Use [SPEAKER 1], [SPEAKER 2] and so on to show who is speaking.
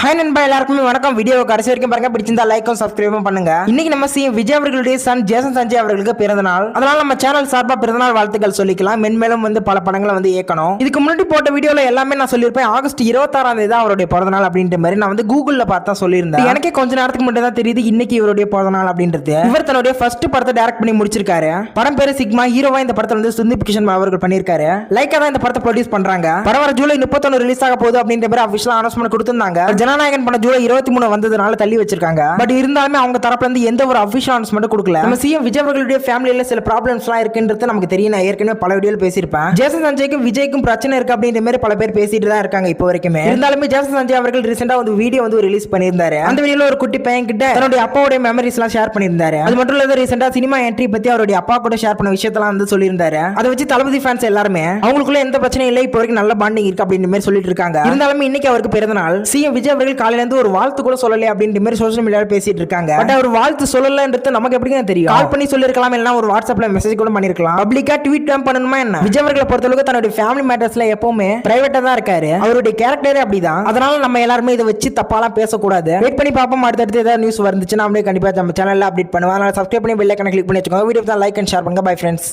[SPEAKER 1] Hi நண்பா, எல்லாருக்குமே வணக்கம். வீடியோ கடைசி வரைக்கும் பாருங்க. பிடிச்சிருந்தா லைக்கும் சப்ஸ்கிரைபும் பண்ணுங்க. இன்னைக்கு நம்ம சிஎம் விஜய் அவர்களுடைய சன் ஜேசன் சஞ்சய் அவர்களுக்கு பிறந்த நாள். அதனால நம்ம சேனல் சார்பா பிறந்தநாள் வாழ்த்துக்கள் சொல்லிக்கலாம். மென்மேலும் பல படங்களை இயக்கணும். இதுக்கு முன்னாடி போட்ட வீடியோல எல்லாமே நான் சொல்லியிருப்பேன். ஆகஸ்ட் 26ஆம் தேதி தான் அவருடைய பிறந்த நாள் அப்படின்ற மாதிரி நான் கூகுள்ல பார்த்தா சொல்லியிருந்தேன். எனக்கே கொஞ்ச நேரத்துக்கு மட்டும் தான் தெரியுது இன்னைக்கு இவருடைய பிறந்த நாள் அப்படின்றது. இவர் தன்னுடைய ஃபர்ஸ்ட் படத்தை டைரக்ட் பண்ணி முடிச்சிருக்காரு. படம் பேரு சிக்மா. ஹீரோவா இந்த படத்தை சுந்தீப் கிஷன் அவர்கள் பண்ணிருக்காரு. லைக்கா தான் இந்த படத்தை ப்ரொடியூஸ் பண்றாங்க. படம் வர ஜூலை 31 ரிலீஸ் ஆக போகுது அப்படின்ற மாதிரி அபிஷியலா அனௌன்ஸ்மெண்ட் கொடுத்திருந்தாங்க. ஜனநாயகன் படம் ஜூலை 23 வந்ததுனால தள்ளி வச்சிருக்காங்க. பட் இருந்தாலுமே அவங்க தரப்புல இருந்து எந்த ஒரு அபிஷியல் அனௌன்ஸ்மெண்ட் கொடுக்கல. நம்ம சிஎம் விஜய் அவர்களுடைய ஃபேமிலியில சில ப்ராப்ளம்ஸ்லாம் இருக்குன்றது நமக்கு தெரியும். நான் ஏற்கனவே பல வீடியோல பேசியிருப்பேன். ஜேசன் சஞ்சய்க்கும் விஜய்க்கும் பிரச்சனை இருக்கு அப்படின்ற மாதிரி பல பேர் பேசிட்டு தான் இருக்காங்க இப்போ வரைக்குமே. இருந்தாலுமே ஜேசன் சஞ்சய் அவர்கள் ரீசெண்டா வீடியோ ரிலீஸ் பண்ணியிருந்தாரு. அந்த வீடியோல ஒரு குட்டி பையன் கிட்ட தன்னுடைய அப்பாவுடைய மெமரிஸ் எல்லாம் ஷேர் பண்ணியிருந்தாரு. அது மட்டும் இல்ல, ரீசெண்டா சினிமா என்ட்ரி பத்தி அவருடைய அப்பா கூட ஷேர் பண்ண விஷயத்தெல்லாம் சொல்லியிருந்தாரு. அதை வச்சு தளபதி ஃபேன்ஸ் எல்லாருமே அவங்களுக்குள்ள எந்த பிரச்சனையும் இல்லை, இப்போ வரைக்கும் நல்ல பாண்டிங் இருக்கு அப்படின்ற மாதிரி சொல்லிட்டு இருக்காங்க. இருந்தாலுமே இன்னைக்கு அவருக்கு பிறந்த நாள். சிஎம் விஜய் அவர்கள் காலையில இருந்து ஒரு வாழ்த்து கூட சொல்லல அப்படின்ற மாதிரி சோஷியல் மீடியால பேசிட்டு இருக்காங்க. பட் அவர் வாழ்த்து சொல்லலன்றது நமக்கு எப்படிங்க தெரியும்? கால் பண்ணி சொல்லிருக்கலாம், இல்லனா ஒரு வாட்ஸ்அப்ல மெசேஜ் கூட பண்ணிருக்கலாம். பப்ளிக்கா ட்வீட் பண்ணணுமா என்ன? விஜய் அவர்களை பொறுத்தளவுக்கு தன்னுடைய ஃபேமிலி மேட்டர்ஸ்ல எப்பவுமே பிரைவேட்டா தான் இருக்காரு. அவருடைய கேரக்டரே அப்படிதான். அதனால நம்ம எல்லாருமே இதை வச்சு தப்பாலாம் பேசக்கூடாது. வெயிட் பண்ணி பார்ப்போம். அடுத்தடுத்து ஏதாவது நியூஸ் வந்துச்சுன்னா அப்படியே கண்டிப்பா நம்ம சேனல்ல அப்டேட் பண்ணுவோம். அதனால சப்ஸ்கிரைப் பண்ணி பெல் ஐகானை கிளிக் பண்ணி வச்சுக்கோங்க. வீடியோ லைக் அண்ட் ஷேர் பண்ணுங்க. Bye friends.